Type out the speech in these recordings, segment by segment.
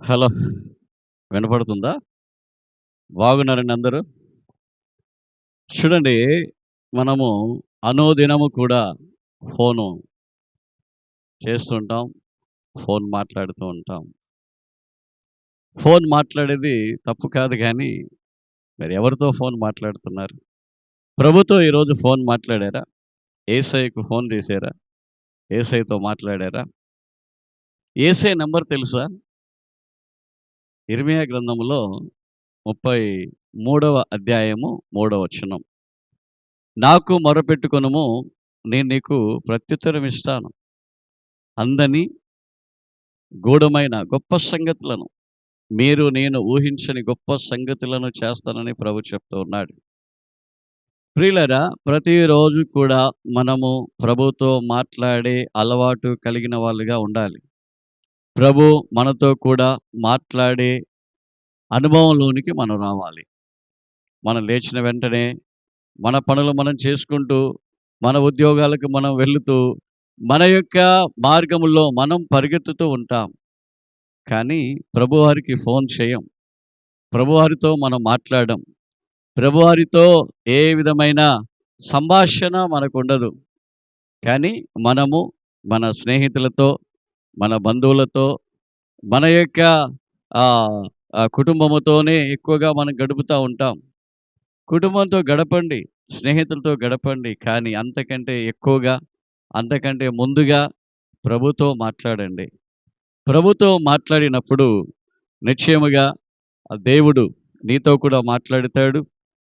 Hello. వినపడుతుందా? బాగున్నారండి అందరూ? చూడండి, మనము అనుదినము కూడా ఫోను చేస్తుంటాం. ఫోన్ మాట్లాడుతూ ఉంటాం. ఫోన్ మాట్లాడేది తప్పు కాదు గానీ, మరి ఎవరితో ఫోన్ మాట్లాడుతున్నారు? ప్రభుతో ఈరోజు ఫోన్ మాట్లాడారా? యేసయ్యకు ఫోన్ చేశారా? యేసయ్యతో మాట్లాడారా? యేసయ్య నంబర్ తెలుసా? ఇర్మీయా గ్రంథంలో 33వ అధ్యాయము 3వ వచనం. నాకు మొరపెట్టుకొనుము, నేను నీకు ప్రత్యుత్తరమిస్తాను. అందని గూఢమైన గొప్ప సంగతులను మీరు నేను ఊహించని గొప్ప సంగతులను చేస్తానని ప్రభు చెప్తూ ఉన్నాడు. ప్రియులారా, ప్రతిరోజు కూడా మనము ప్రభుతో మాట్లాడే అలవాటు కలిగిన వాళ్ళుగా ఉండాలి. ప్రభు మనతో కూడా మాట్లాడే అనుభవంలోనికి మనం రావాలి. మనం లేచిన వెంటనే మన పనులు మనం చేసుకుంటూ, మన ఉద్యోగాలకు మనం వెళుతూ, మన యొక్క మార్గములో మనం పరిగెత్తుతూ ఉంటాం. కానీ ప్రభువారికి ఫోన్ చేయం. ప్రభువారితో మనం మాట్లాడం. ప్రభువారితో ఏ విధమైన సంభాషణ మనకుండదు. కానీ మనము మన స్నేహితులతో, మన బంధువులతో, మన యొక్క ఆహ్, కుటుంబముతోనే ఎక్కువగా మనం గడుపుతా ఉంటాం. కుటుంబంతో గడపండి, స్నేహితులతో గడపండి. కానీ అంతకంటే ఎక్కువగా, అంతకంటే ముందుగా ప్రభుతో మాట్లాడండి. ప్రభుతో మాట్లాడినప్పుడు నిశ్చయముగా ఆ దేవుడు నీతో కూడా మాట్లాడుతాడు.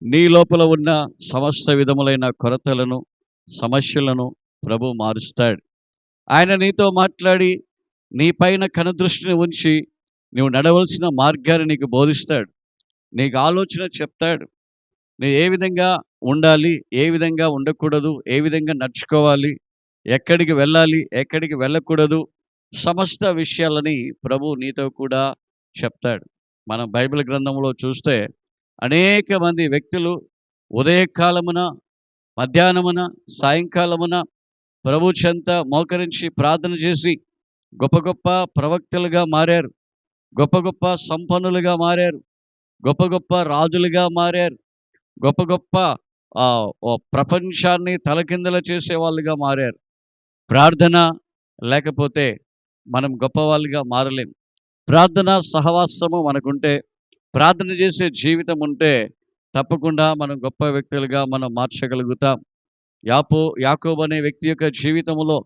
నీ లోపల ఉన్న సమస్త విధములైన కొరతలను, సమస్యలను ప్రభు మారుస్తాడు. ఆయన నీతో మాట్లాడి, నీ పైన కనుదృష్టిని ఉంచి, నువ్వు నడవలసిన మార్గాన్ని నీకు బోధిస్తాడు. నీకు ఆలోచన చెప్తాడు. నువ్వు ఏ విధంగా ఉండాలి, ఏ విధంగా ఉండకూడదు, ఏ విధంగా నడుచుకోవాలి, ఎక్కడికి వెళ్ళాలి, ఎక్కడికి వెళ్ళకూడదు, సమస్త విషయాలని ప్రభు నీతో కూడా చెప్తాడు. మనం బైబిల్ గ్రంథంలో చూస్తే అనేక మంది వ్యక్తులు ఉదయకాలమున, మధ్యాహ్నమున, సాయంకాలమున ప్రభు చెంత మోకరించి ప్రార్థన చేసి గొప్ప గొప్ప ప్రవక్తలుగా మారారు. గొప్ప గొప్ప సంపన్నులుగా మారారు. గొప్ప గొప్ప రాజులుగా మారారు. గొప్ప గొప్ప ప్రపంచాన్ని తలకిందుల చేసేవాళ్ళుగా మారారు. ప్రార్థన లేకపోతే మనం గొప్పవాళ్ళుగా మారలేం. ప్రార్థన సహవాసము మనకుంటే, ప్రార్థన చేసే జీవితం ఉంటే తప్పకుండా మనం గొప్ప వ్యక్తులుగా మనం మార్చగలుగుతాం. యాకోబు అనే వ్యక్తి యొక్క జీవితంలో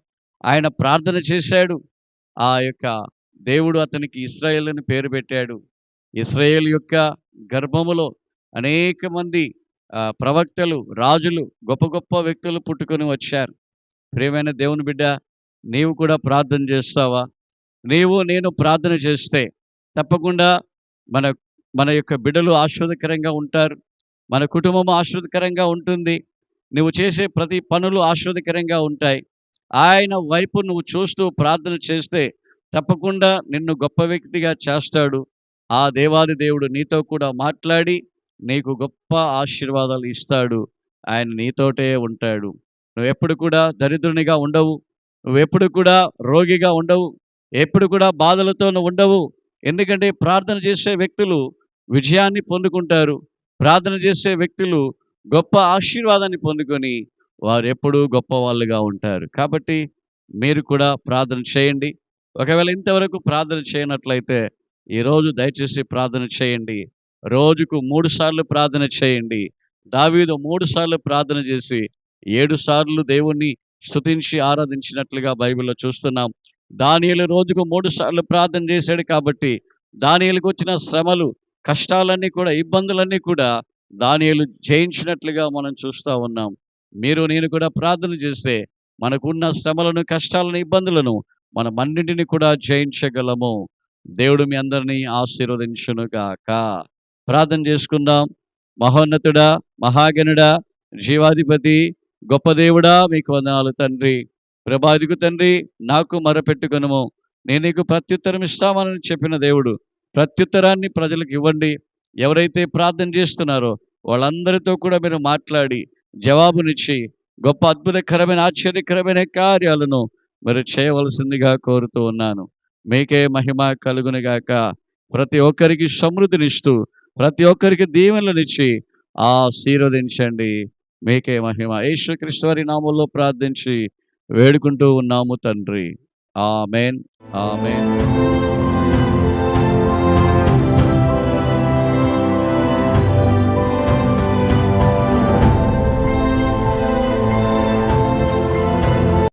ఆయన ప్రార్థన చేశాడు. ఆ యొక్క దేవుడు అతనికి ఇశ్రాయేలు అని పేరు పెట్టాడు. ఇశ్రాయేలు యొక్క గర్భములో అనేక మంది ప్రవక్తలు, రాజులు, గొప్ప గొప్ప వ్యక్తులు పుట్టుకొని వచ్చారు. ప్రియమైన దేవుని బిడ్డ, నీవు కూడా ప్రార్థన చేస్తావా? నీవు నేను ప్రార్థన చేస్తే తప్పకుండా మన మన యొక్క బిడ్డలు ఆశీర్వాదకరంగా ఉంటారు. మన కుటుంబం ఆశీర్వాదకరంగా ఉంటుంది. నువ్వు చేసే ప్రతి పనులు ఆశీర్వాదకరంగా ఉంటాయి. ఆయన వైపు నువ్వు చూస్తూ ప్రార్థన చేస్తే తప్పకుండా నిన్ను గొప్ప వ్యక్తిగా చేస్తాడు. ఆ దేవాది దేవుడు నీతో కూడా మాట్లాడి నీకు గొప్ప ఆశీర్వాదాలు ఇస్తాడు. ఆయన నీతోటే ఉంటాడు. నువ్వెప్పుడు కూడా దరిద్రునిగా ఉండవు. నువ్వెప్పుడు కూడా రోగిగా ఉండవు. ఎప్పుడు కూడా బాధలతో నువ్వు ఉండవు. ఎందుకంటే ప్రార్థన చేసే వ్యక్తులు విజయాన్ని పొందుకుంటారు. ప్రార్థన చేసే వ్యక్తులు గొప్ప ఆశీర్వాదాన్ని పొందుకొని వారెప్పుడూ గొప్పవాళ్ళుగా ఉంటారు. కాబట్టి మీరు కూడా ప్రార్థన చేయండి. ఒకవేళ ఇంతవరకు ప్రార్థన చేయనట్లయితే ఈరోజు దయచేసి ప్రార్థన చేయండి. రోజుకు 3 సార్లు ప్రార్థన చేయండి. దావీదు 3 సార్లు ప్రార్థన చేసి 7 సార్లు దేవుణ్ణి స్తుతించి ఆరాధించినట్లుగా బైబిల్‌లో చూస్తున్నాం. దానియేలు రోజుకు 3 సార్లు ప్రార్థన చేశాడు కాబట్టి దానియేలుకు వచ్చిన శ్రమలు, కష్టాలన్నీ కూడా, ఇబ్బందులన్నీ కూడా దానియేలు జయించినట్లుగా మనం చూస్తా ఉన్నాం. మీరు నేను కూడా ప్రార్థన చేస్తే మనకున్న శ్రమలను, కష్టాలను, ఇబ్బందులను మనమన్నిటిని కూడా జయించగలము. దేవుడు మీ అందరినీ ఆశీర్వదించును గాక. ప్రార్థన చేసుకుందాం. మహోన్నతుడా, మహాగణుడా, జీవాధిపతి, గొప్ప దేవుడా, మీకు వందనాలు తండ్రి. ప్రభాదికు తండ్రి, నాకు మొరపెట్టుకొనుము, నేను నీకు ప్రత్యుత్తరం ఇస్తామని చెప్పిన దేవుడు ప్రత్యుత్తరాన్ని ప్రజలకు ఇవ్వండి. ఎవరైతే ప్రార్థన చేస్తున్నారో వాళ్ళందరితో కూడా మీరు మాట్లాడి జవాబునిచ్చి గొప్ప అద్భుతకరమైన, ఆశ్చర్యకరమైన కార్యాలను మీరు చేయవలసిందిగా కోరుతూ ఉన్నాను. మీకే మహిమ కలుగునుగాక. ప్రతి ఒక్కరికి సమృద్ధినిస్తూ, ప్రతి ఒక్కరికి దీవెనలనిచ్చి ఆశీర్వదించండి. మీకే మహిమ. యేసుక్రీస్తు వారి నామములో ప్రార్థించి వేడుకుంటూ ఉన్నాము తండ్రి. ఆమేన్. ఆమేన్.